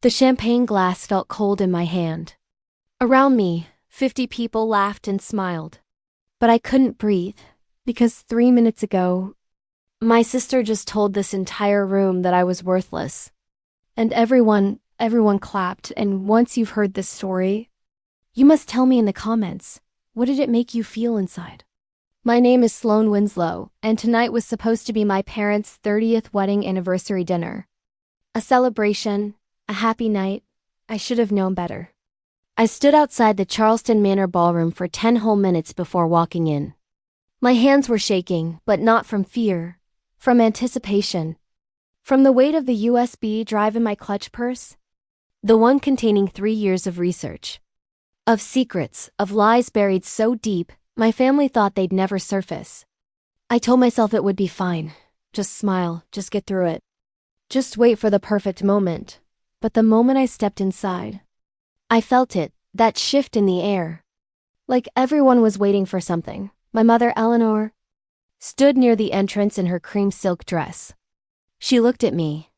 The champagne glass felt cold in my hand. Around me, 50 people laughed and smiled. But I couldn't breathe, because 3 minutes ago, my sister just told this entire room that I was worthless. And everyone clapped, and once you've heard this story, you must tell me in the comments, what did it make you feel inside? My name is Sloan Winslow, and tonight was supposed to be my parents' 30th wedding anniversary dinner. A celebration, a happy night. I should have known better. I stood outside the Charleston Manor ballroom for 10 whole minutes before walking in. My hands were shaking, but not from fear, from anticipation. From the weight of the USB drive in my clutch purse, the one containing 3 years of research. Of secrets, of lies buried so deep, my family thought they'd never surface. I told myself it would be fine. Just smile, just get through it. Just wait for the perfect moment. But the moment I stepped inside, I felt it, that shift in the air. Like everyone was waiting for something. My mother, Eleanor, stood near the entrance in her cream silk dress. She looked at me.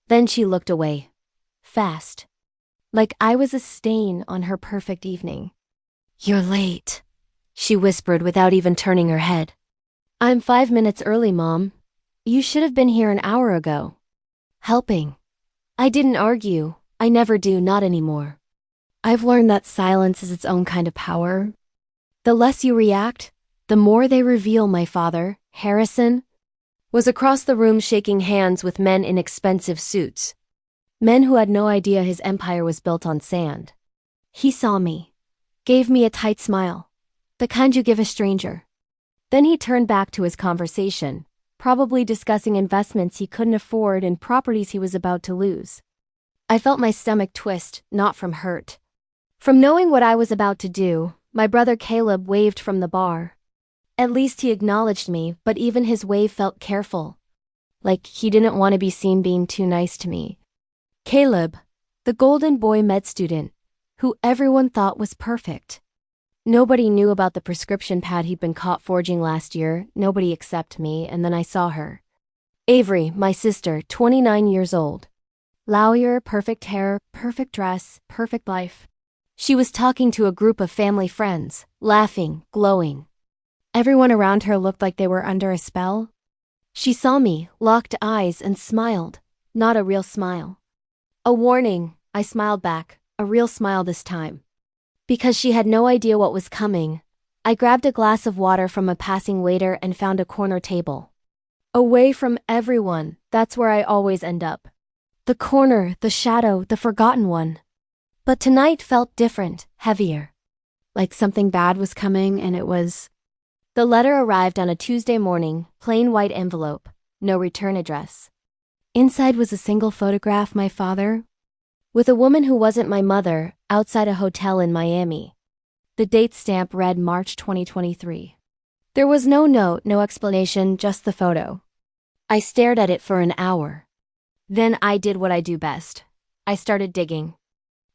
Then she looked away. Fast. Like I was a stain on her perfect evening. "You're late," she whispered without even turning her head. "I'm 5 minutes early, Mom. You should have been here an hour ago." Helping. I didn't argue. I never do, not anymore. I've learned that silence is its own kind of power. The less you react, the more they reveal. My father, Harrison, was across the room shaking hands with men in expensive suits. Men who had no idea his empire was built on sand. He saw me, gave me a tight smile, the kind you give a stranger. Then he turned back to his conversation, probably discussing investments he couldn't afford and properties he was about to lose. I felt my stomach twist, not from hurt. From knowing what I was about to do. My brother Caleb waved from the bar. At least he acknowledged me, but even his wave felt careful. Like he didn't want to be seen being too nice to me. Caleb, the golden boy med student, who everyone thought was perfect. Nobody knew about the prescription pad he'd been caught forging last year, nobody except me, and then I saw her. Avery, my sister, 29 years old. Lawyer, perfect hair, perfect dress, perfect life. She was talking to a group of family friends, laughing, glowing. Everyone around her looked like they were under a spell. She saw me, locked eyes, and smiled. Not a real smile. A warning, I smiled back, a real smile this time. Because she had no idea what was coming, I grabbed a glass of water from a passing waiter and found a corner table. Away from everyone, that's where I always end up. The corner, the shadow, the forgotten one. But tonight felt different, heavier. Like something bad was coming, and it was. The letter arrived on a Tuesday morning, plain white envelope, no return address. Inside was a single photograph, my father, with a woman who wasn't my mother, outside a hotel in Miami. The date stamp read March 2023. There was no note, no explanation, just the photo. I stared at it for an hour. Then I did what I do best. I started digging.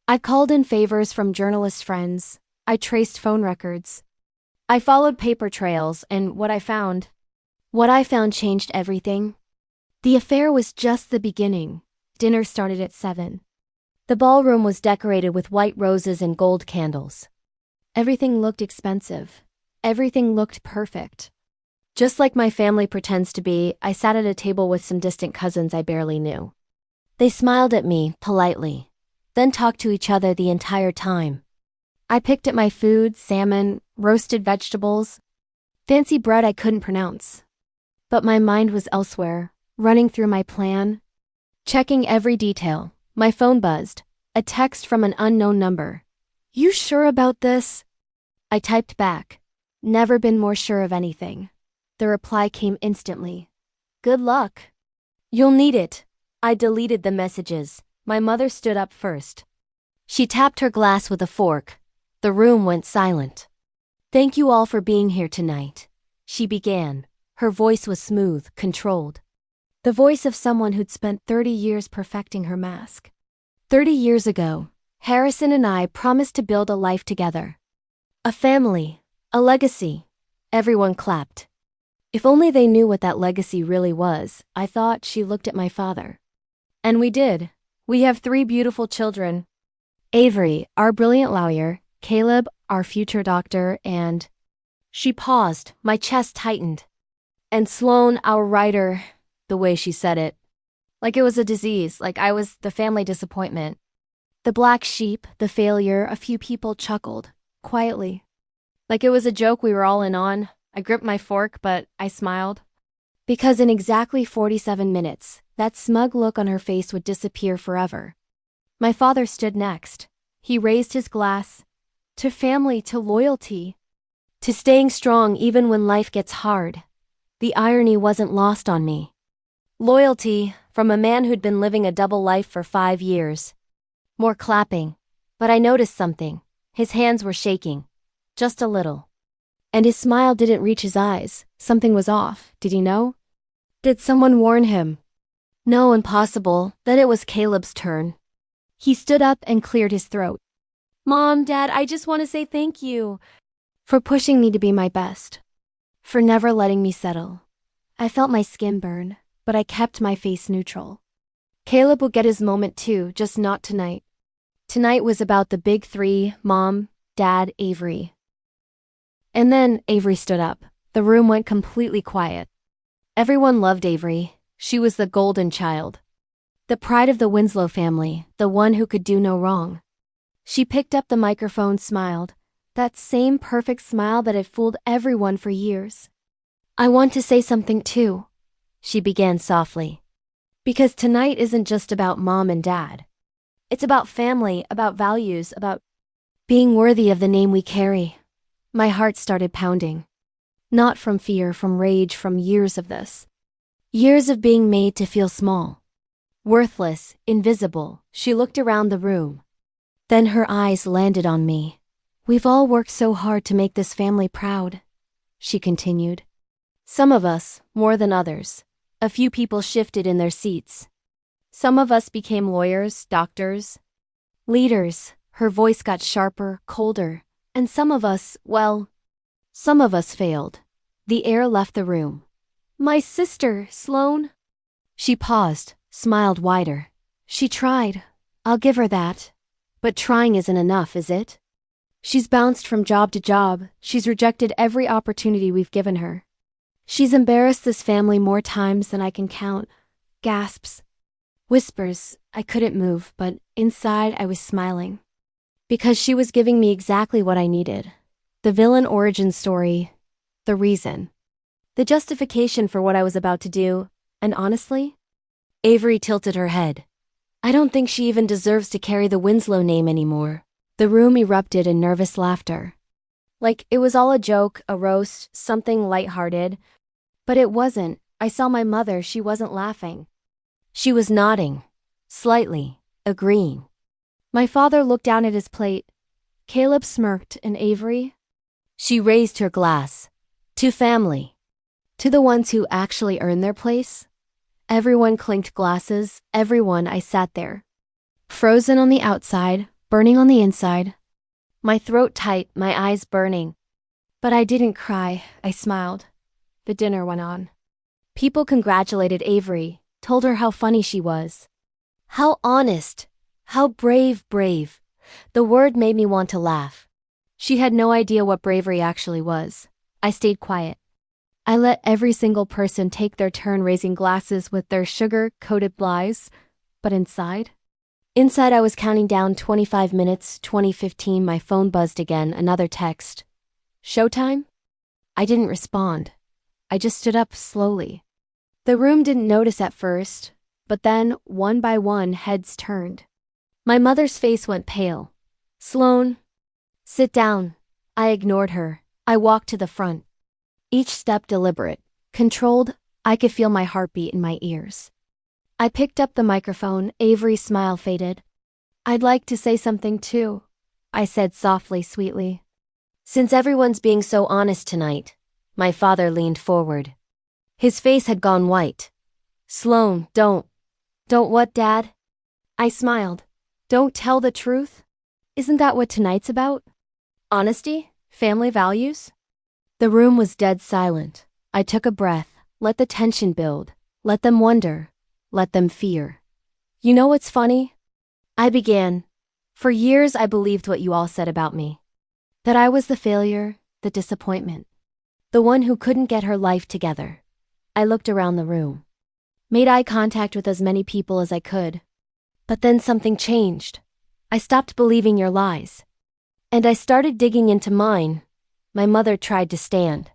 I called in favors from journalist friends. I traced phone records. I followed paper trails, and what I found changed everything. The affair was just the beginning. Dinner started at 7. The ballroom was decorated with white roses and gold candles. Everything looked expensive. Everything looked perfect. Just like my family pretends to be, I sat at a table with some distant cousins I barely knew. They smiled at me, politely, then talked to each other the entire time. I picked at my food, salmon, roasted vegetables, fancy bread I couldn't pronounce. But my mind was elsewhere, running through my plan, checking every detail. My phone buzzed, a text from an unknown number. "You sure about this?" I typed back, "Never been more sure of anything." The reply came instantly. "Good luck. You'll need it." I deleted the messages. My mother stood up first. She tapped her glass with a fork. The room went silent. "Thank you all for being here tonight," she began. Her voice was smooth, controlled. The voice of someone who'd spent 30 years perfecting her mask. 30 years ago, Harrison and I promised to build a life together. A family, a legacy. Everyone clapped. If only they knew what that legacy really was, I thought. She looked at my father. "And we did. We have three beautiful children. Avery, our brilliant lawyer, Caleb, our future doctor, and… She paused, my chest tightened. And Sloan, our writer, the way she said it. Like it was a disease, like I was the family disappointment. The black sheep, the failure, a few people chuckled, quietly. Like it was a joke we were all in on. I gripped my fork, but I smiled. Because in exactly 47 minutes, that smug look on her face would disappear forever. My father stood next. He raised his glass. To family, to loyalty. To staying strong even when life gets hard. The irony wasn't lost on me. Loyalty, from a man who'd been living a double life for 5 years. More clapping. But I noticed something. His hands were shaking. Just a little. And his smile didn't reach his eyes. Something was off, did he know? Did someone warn him? No, impossible. Then it was Caleb's turn. He stood up and cleared his throat. Mom, Dad, I just want to say thank you. For pushing me to be my best. For never letting me settle. I felt my skin burn, but I kept my face neutral. Caleb will get his moment too, just not tonight. Tonight was about the big three, Mom, Dad, Avery. And then Avery stood up. The room went completely quiet. Everyone loved Avery. She was the golden child. The pride of the Winslow family, the one who could do no wrong. She picked up the microphone, smiled. That same perfect smile that had fooled everyone for years. I want to say something too, she began softly. Because tonight isn't just about Mom and Dad. It's about family, about values, about being worthy of the name we carry. My heart started pounding. Not from fear, from rage, from years of this. Years of being made to feel small. Worthless, invisible. She looked around the room. Then her eyes landed on me. We've all worked so hard to make this family proud, she continued. Some of us, more than others. A few people shifted in their seats. Some of us became lawyers, doctors, leaders. Her voice got sharper, colder. And some of us, well, some of us failed. The air left the room. My sister, Sloan. She paused, smiled wider. She tried. I'll give her that. But trying isn't enough, is it? She's bounced from job to job. She's rejected every opportunity we've given her. She's embarrassed this family more times than I can count. Gasps. Whispers. I couldn't move, but inside I was smiling. Because she was giving me exactly what I needed. The villain origin story. The reason. The justification for what I was about to do. And honestly, Avery tilted her head. I don't think she even deserves to carry the Winslow name anymore. The room erupted in nervous laughter. Like it was all a joke, a roast, something lighthearted. But it wasn't. I saw my mother, she wasn't laughing. She was nodding. Slightly. Agreeing. My father looked down at his plate. Caleb smirked, and Avery? She raised her glass. To family. To the ones who actually earned their place. Everyone clinked glasses, everyone. I sat there. Frozen on the outside, burning on the inside. My throat tight, my eyes burning. But I didn't cry, I smiled. The dinner went on. People congratulated Avery, told her how funny she was. How honest. How brave. The word made me want to laugh. She had no idea what bravery actually was. I stayed quiet. I let every single person take their turn raising glasses with their sugar-coated lies. But inside I was counting down 25 minutes, 20:15, my phone buzzed again, another text. Showtime? I didn't respond. I just stood up slowly. The room didn't notice at first, but then, one by one, heads turned. My mother's face went pale. Sloan, sit down. I ignored her. I walked to the front. Each step deliberate, controlled. I could feel my heartbeat in my ears. I picked up the microphone. Avery's smile faded. I'd like to say something too, I said softly, sweetly. Since everyone's being so honest tonight, my father leaned forward. His face had gone white. Sloan, don't what, Dad? I smiled. Don't tell the truth? Isn't that what tonight's about? Honesty? Family values? The room was dead silent. I took a breath, let the tension build, let them wonder, let them fear. You know what's funny? I began. For years I believed what you all said about me. That I was the failure, the disappointment. The one who couldn't get her life together. I looked around the room. Made eye contact with as many people as I could. But then something changed. I stopped believing your lies. And I started digging into mine. My mother tried to stand.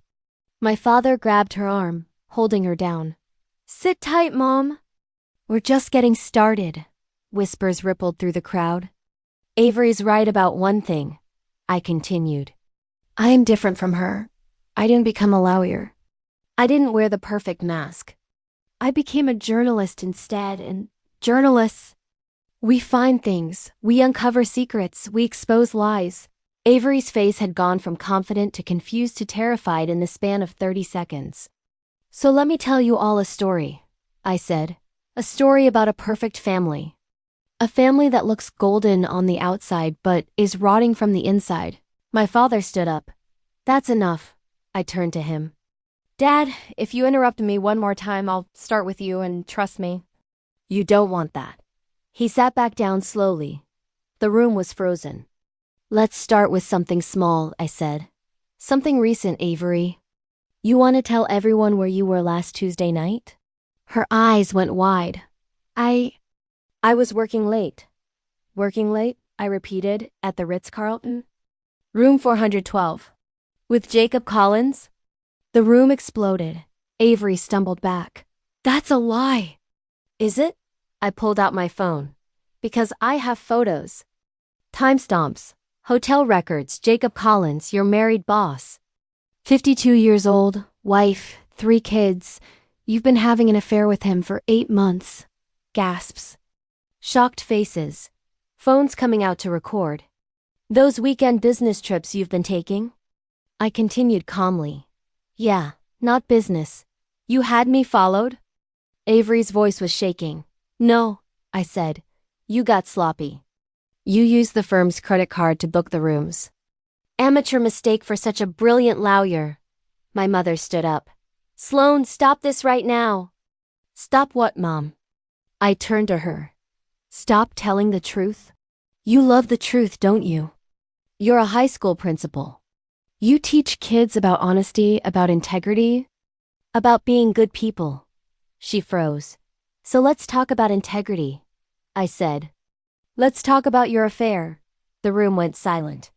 My father grabbed her arm, holding her down. Sit tight, Mom. We're just getting started. Whispers rippled through the crowd. Avery's right about one thing, I continued. I am different from her. I didn't become a lawyer. I didn't wear the perfect mask. I became a journalist instead, and journalists, we find things, we uncover secrets, we expose lies. Avery's face had gone from confident to confused to terrified in the span of 30 seconds. So let me tell you all a story, I said. A story about a perfect family. A family that looks golden on the outside but is rotting from the inside. My father stood up. That's enough. I turned to him. Dad, if you interrupt me one more time, I'll start with you, and trust me. You don't want that. He sat back down slowly. The room was frozen. Let's start with something small, I said. Something recent, Avery. You want to tell everyone where you were last Tuesday night? Her eyes went wide. I was working late. Working late, I repeated, at the Ritz-Carlton. Room 412. With Jacob Collins? The room exploded. Avery stumbled back. That's a lie. Is it? I pulled out my phone. Because I have photos. Timestamps. Hotel records. Jacob Collins, your married boss. 52 years old, wife, 3 kids. You've been having an affair with him for 8 months. Gasps. Shocked faces. Phones coming out to record. Those weekend business trips you've been taking? I continued calmly. Yeah, not business. You had me followed? Avery's voice was shaking. No, I said. You got sloppy. You used the firm's credit card to book the rooms. Amateur mistake for such a brilliant lawyer. My mother stood up. Sloan, stop this right now. Stop what, Mom? I turned to her. Stop telling the truth? You love the truth, don't you? You're a high school principal. You teach kids about honesty, about integrity, about being good people. She froze. So let's talk about integrity, I said. Let's talk about your affair. The room went silent.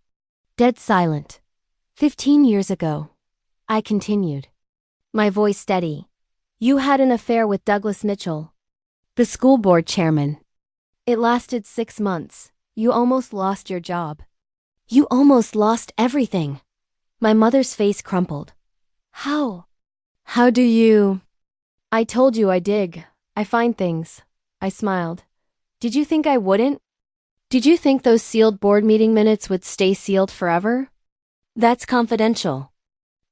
Dead silent. 15 years ago. I continued. My voice steady. You had an affair with Douglas Mitchell, the school board chairman. It lasted 6 months. You almost lost your job. You almost lost everything. My mother's face crumpled. How? How do you? I told you I dig. I find things. I smiled. Did you think I wouldn't? Did you think those sealed board meeting minutes would stay sealed forever? That's confidential.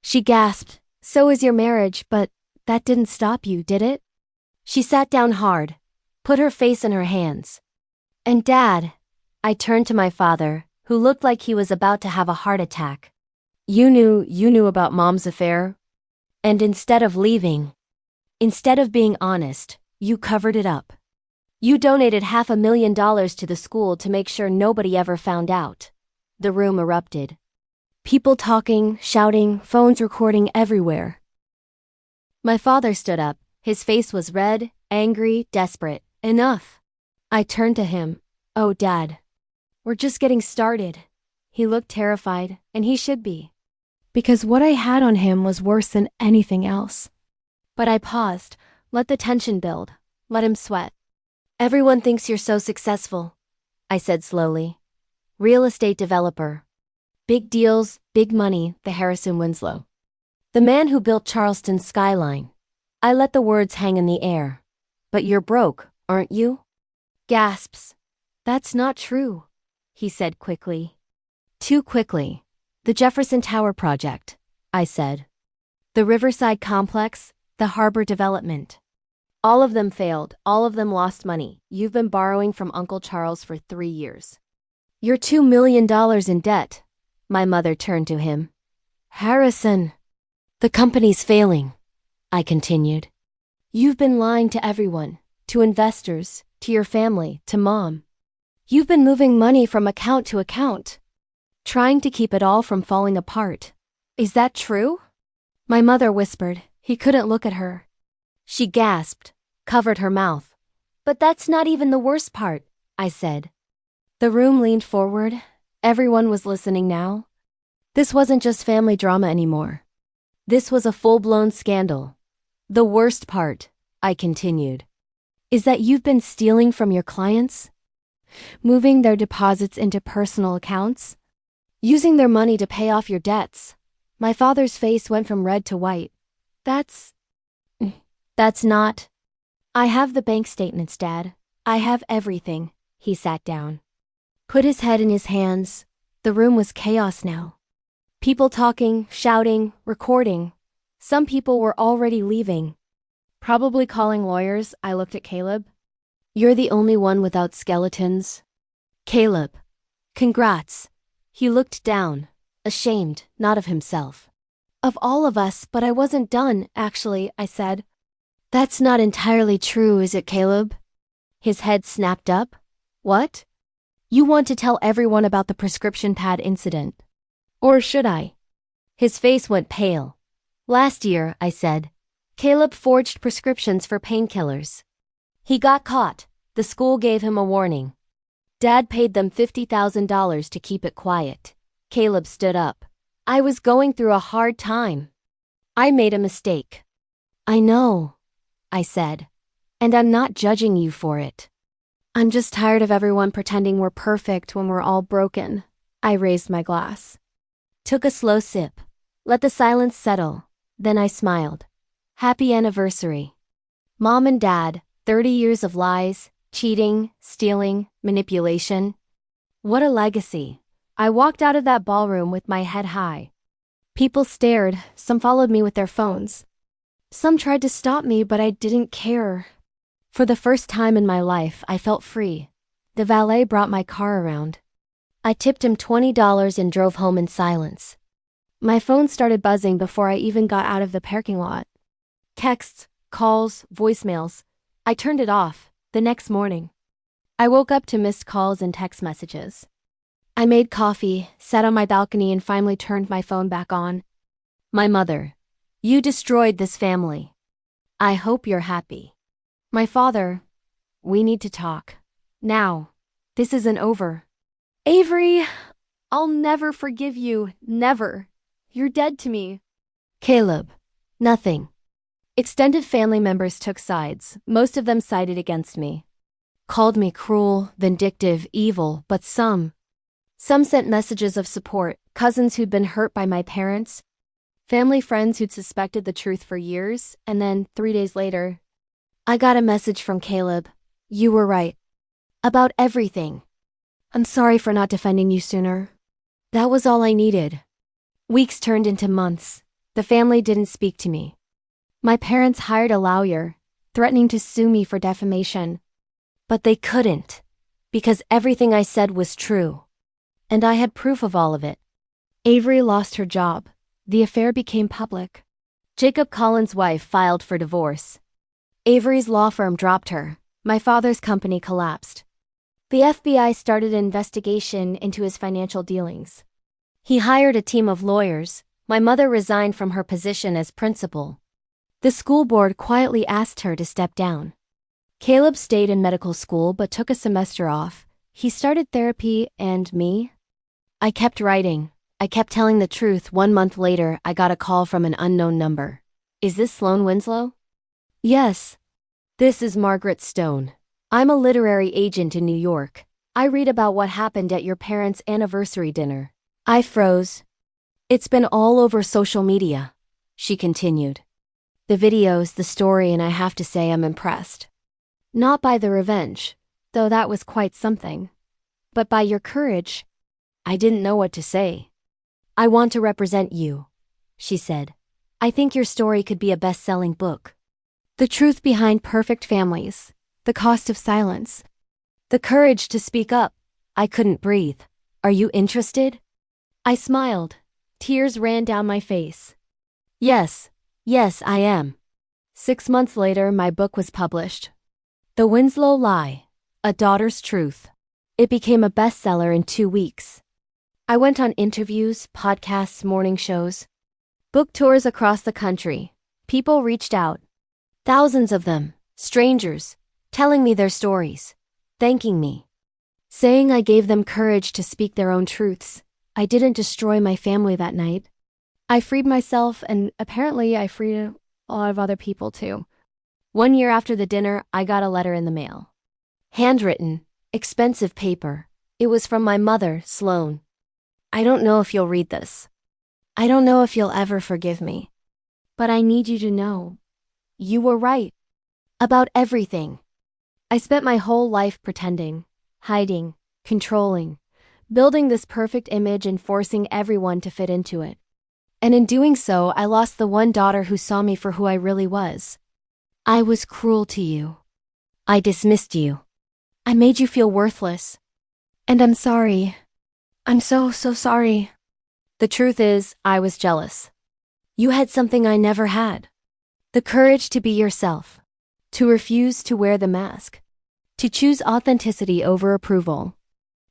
She gasped. So is your marriage, but that didn't stop you, did it? She sat down hard, put her face in her hands. And Dad, I turned to my father, who looked like he was about to have a heart attack. You knew about Mom's affair? And instead of leaving, instead of being honest, you covered it up. You donated $500,000 to the school to make sure nobody ever found out. The room erupted. People talking, shouting, phones recording everywhere. My father stood up. His face was red, angry, desperate. Enough. I turned to him. Oh, Dad. We're just getting started. He looked terrified, and he should be. Because what I had on him was worse than anything else. But I paused, let the tension build, let him sweat. Everyone thinks you're so successful, I said slowly. Real estate developer. Big deals, big money, the Harrison Winslow. The man who built Charleston's skyline. I let the words hang in the air. But you're broke, aren't you? Gasps. That's not true, he said quickly. Too quickly. The Jefferson Tower project, I said. The Riverside Complex, the harbor development. All of them failed, all of them lost money. You've been borrowing from Uncle Charles for 3 years. You're $2 million in debt. My mother turned to him. Harrison. The company's failing, I continued. You've been lying to everyone, to investors, to your family, to Mom. You've been moving money from account to account, trying to keep it all from falling apart. Is that true? My mother whispered. He couldn't look at her. She gasped, covered her mouth. But that's not even the worst part, I said. The room leaned forward. Everyone was listening now. This wasn't just family drama anymore. This was a full-blown scandal. The worst part, I continued, is that you've been stealing from your clients, moving their deposits into personal accounts, using their money to pay off your debts. My father's face went from red to white. That's not. I have the bank statements, Dad. I have everything. He sat down, put his head in his hands. The room was chaos now. People talking, shouting, recording. Some people were already leaving. Probably calling lawyers. I looked at Caleb. You're the only one without skeletons. Caleb. Congrats. He looked down, ashamed, not of himself. Of all of us, but I wasn't done, actually, I said. That's not entirely true, is it, Caleb? His head snapped up. What? You want to tell everyone about the prescription pad incident? Or should I? His face went pale. Last year, I said, Caleb forged prescriptions for painkillers. He got caught. The school gave him a warning. Dad paid them $50,000 to keep it quiet. Caleb stood up. I was going through a hard time. I made a mistake. I know, I said, and I'm not judging you for it. I'm just tired of everyone pretending we're perfect when we're all broken. I raised my glass. Took a slow sip. Let the silence settle. Then I smiled. Happy anniversary. Mom and Dad, 30 years of lies, cheating, stealing, manipulation. What a legacy. I walked out of that ballroom with my head high. People stared, some followed me with their phones. Some tried to stop me, but I didn't care. For the first time in my life, I felt free. The valet brought my car around. I tipped him $20 and drove home in silence. My phone started buzzing before I even got out of the parking lot. Texts, calls, voicemails. I turned it off. The next morning, I woke up to missed calls and text messages. I made coffee, sat on my balcony, and finally turned my phone back on. My mother. You destroyed this family. I hope you're happy. My father. We need to talk. Now. This isn't over. Avery, I'll never forgive you. Never. You're dead to me. Caleb. Nothing. Extended family members took sides. Most of them sided against me. Called me cruel, vindictive, evil, but some sent messages of support, cousins who'd been hurt by my parents, family friends who'd suspected the truth for years, and then 3 days later, I got a message from Caleb. You were right. About everything. I'm sorry for not defending you sooner. That was all I needed. Weeks turned into months. The family didn't speak to me. My parents hired a lawyer, threatening to sue me for defamation. But they couldn't, because everything I said was true. And I had proof of all of it. Avery lost her job. The affair became public. Jacob Collins' wife filed for divorce. Avery's law firm dropped her. My father's company collapsed. The FBI started an investigation into his financial dealings. He hired a team of lawyers. My mother resigned from her position as principal. The school board quietly asked her to step down. Caleb stayed in medical school but took a semester off. He started therapy, and me? I kept writing. I kept telling the truth. 1 month later, I got a call from an unknown number. Is this Sloan Winslow? Yes. This is Margaret Stone. I'm a literary agent in New York. I read about what happened at your parents' anniversary dinner. I froze. It's been all over social media, she continued. The videos, the story, and I have to say I'm impressed. Not by the revenge, though that was quite something, but by your courage. I didn't know what to say. I want to represent you, she said. I think your story could be a best-selling book. The truth behind perfect families, the cost of silence, the courage to speak up. I couldn't breathe. Are you interested? I smiled. Tears ran down my face. Yes, I am. 6 months later, my book was published. The Winslow Lie, A Daughter's Truth. It became a bestseller in 2 weeks. I went on interviews, podcasts, morning shows, book tours across the country. People reached out. Thousands of them, strangers, telling me their stories, thanking me, saying I gave them courage to speak their own truths. I didn't destroy my family that night. I freed myself, and apparently I freed a lot of other people too. 1 year after the dinner, I got a letter in the mail. Handwritten, expensive paper. It was from my mother, Sloane. I don't know if you'll read this. I don't know if you'll ever forgive me. But I need you to know. You were right. About everything. I spent my whole life pretending, hiding, controlling, building this perfect image and forcing everyone to fit into it. And in doing so, I lost the one daughter who saw me for who I really was. I was cruel to you. I dismissed you. I made you feel worthless. And I'm sorry. I'm so sorry. The truth is, I was jealous. You had something I never had. The courage to be yourself. To refuse to wear the mask. To choose authenticity over approval.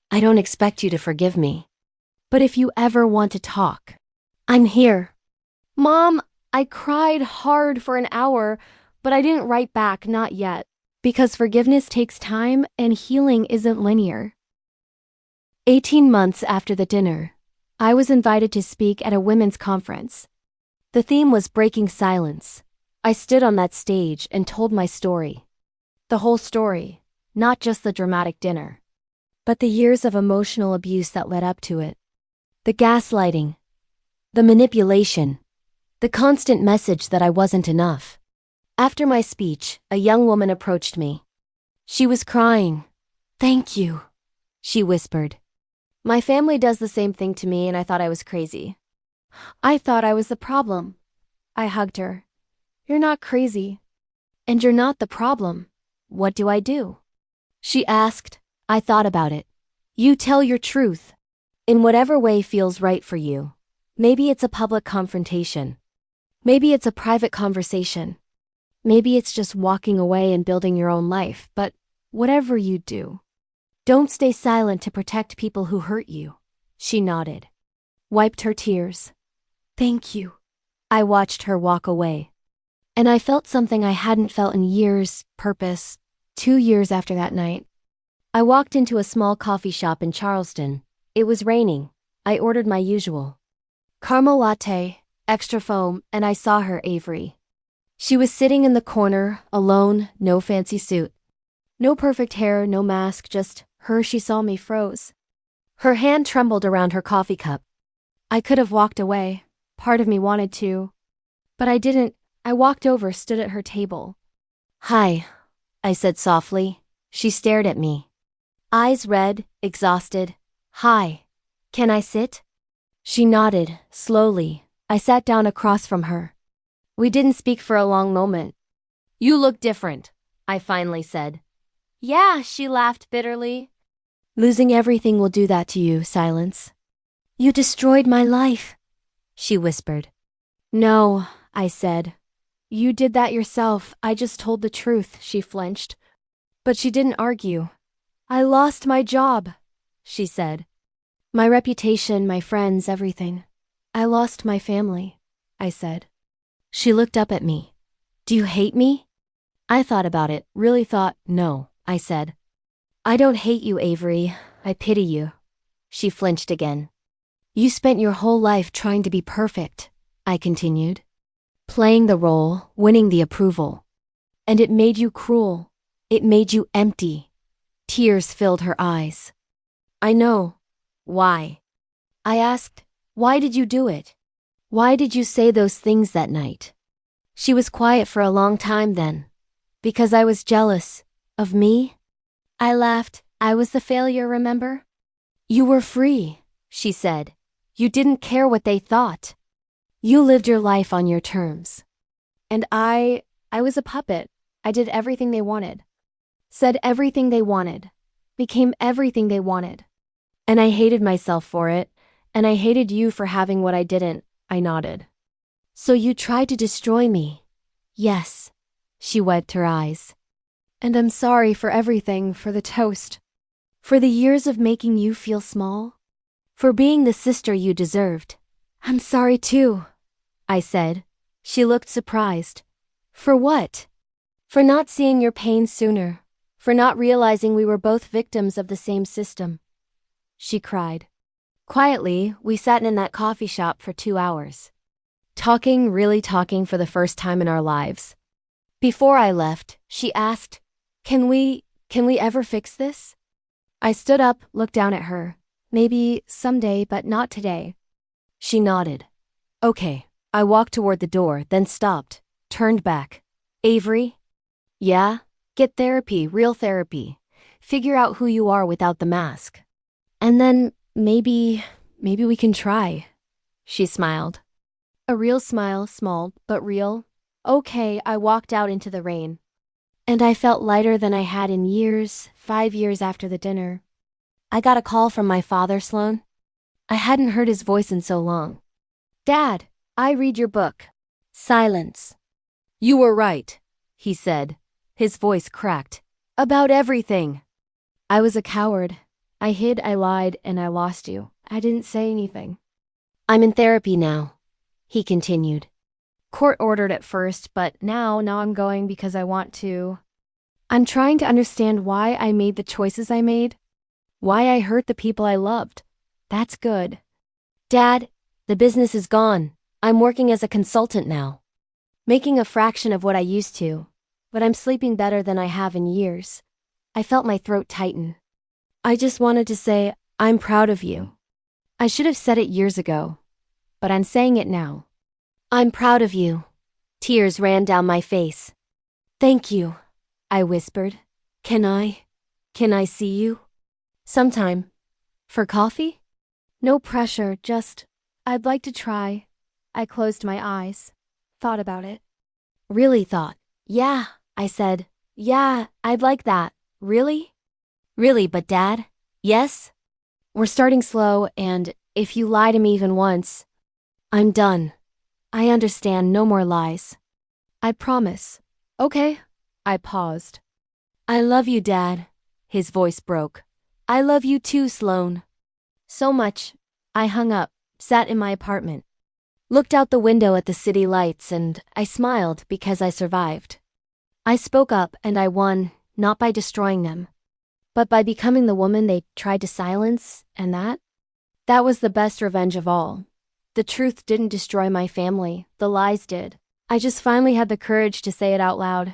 I don't expect you to forgive me. But if you ever want to talk, I'm here. Mom, I cried hard for an hour, but I didn't write back, not yet. Because forgiveness takes time and healing isn't linear. 18 months after the dinner, I was invited to speak at a women's conference. The theme was breaking silence. I stood on that stage and told my story. The whole story, not just the dramatic dinner, but the years of emotional abuse that led up to it. The gaslighting, the manipulation, the constant message that I wasn't enough. After my speech, a young woman approached me. She was crying. "Thank you," she whispered. My family does the same thing to me, and I thought I was crazy. I thought I was the problem. I hugged her. "You're not crazy. And you're not the problem. What do I do?" She asked. I thought about it. You tell your truth. In whatever way feels right for you. Maybe it's a public confrontation. Maybe it's a private conversation. Maybe it's just walking away and building your own life, but whatever you do, don't stay silent to protect people who hurt you. She nodded. Wiped her tears. Thank you. I watched her walk away. And I felt something I hadn't felt in years, purpose, 2 years after that night. I walked into a small coffee shop in Charleston. It was raining. I ordered my usual caramel latte, extra foam, and I saw her, Avery. She was sitting in the corner, alone, no fancy suit. No perfect hair, no mask, just her. She saw me, froze. Her hand trembled around her coffee cup. I could have walked away. Part of me wanted to. But I didn't. I walked over, stood at her table. Hi, I said softly. She stared at me. Eyes red, exhausted. Hi. Can I sit? She nodded, slowly. I sat down across from her. We didn't speak for a long moment. You look different, I finally said. Yeah, she laughed bitterly. Losing everything will do that to you, silence. You destroyed my life, she whispered. No, I said. You did that yourself. I just told the truth, she flinched. But she didn't argue. I lost my job, she said. My reputation, my friends, everything. I lost my family, I said. She looked up at me. Do you hate me? I thought about it, really thought. No, I said. I don't hate you, Avery. I pity you. She flinched again. You spent your whole life trying to be perfect, I continued. Playing the role, winning the approval. And it made you cruel. It made you empty. Tears filled her eyes. I know. Why? I asked, why did you do it? Why did you say those things that night? She was quiet for a long time then. Because I was jealous. Of me? I laughed. I was the failure, remember? You were free, she said. You didn't care what they thought. You lived your life on your terms. And I was a puppet. I did everything they wanted. Said everything they wanted. Became everything they wanted. And I hated myself for it. And I hated you for having what I didn't. I nodded. So you tried to destroy me? Yes. She wiped her eyes. And I'm sorry for everything, for the toast. For the years of making you feel small? For being the sister you deserved? I'm sorry too, I said. She looked surprised. For what? For not seeing your pain sooner. For not realizing we were both victims of the same system. She cried. Quietly, we sat in that coffee shop for 2 hours. Talking, really talking for the first time in our lives. Before I left, she asked, Can we ever fix this? I stood up, looked down at her. Maybe someday, but not today. She nodded. Okay. I walked toward the door, then stopped, turned back. Avery? Yeah? Get therapy, real therapy. Figure out who you are without the mask. And then, maybe we can try. She smiled. A real smile, small, but real. Okay, I walked out into the rain. And I felt lighter than I had in years, 5 years after the dinner. I got a call from my father, Sloan. I hadn't heard his voice in so long. Dad, I read your book. Silence. You were right, he said. His voice cracked. About everything. I was a coward. I hid, I lied, and I lost you. I didn't say anything. I'm in therapy now, he continued. Court ordered at first, but now I'm going because I want to. I'm trying to understand why I made the choices I made. Why I hurt the people I loved. That's good. Dad, the business is gone. I'm working as a consultant now. Making a fraction of what I used to. But I'm sleeping better than I have in years. I felt my throat tighten. I just wanted to say, I'm proud of you. I should have said it years ago. But I'm saying it now. I'm proud of you. Tears ran down my face. Thank you, I whispered. Can I see you? Sometime. For coffee? No pressure, just, I'd like to try. I closed my eyes. Thought about it. Really thought. Yeah, I said. Yeah, I'd like that. Really? Really, but Dad? Yes? We're starting slow, and if you lie to me even once, I'm done. I understand, no more lies. I promise. Okay. I paused. I love you, Dad. His voice broke. I love you too, Sloan. So much. I hung up, sat in my apartment. Looked out the window at the city lights, and I smiled because I survived. I spoke up and I won, not by destroying them, but by becoming the woman they tried to silence, and that was the best revenge of all. The truth didn't destroy my family, the lies did. I just finally had the courage to say it out loud.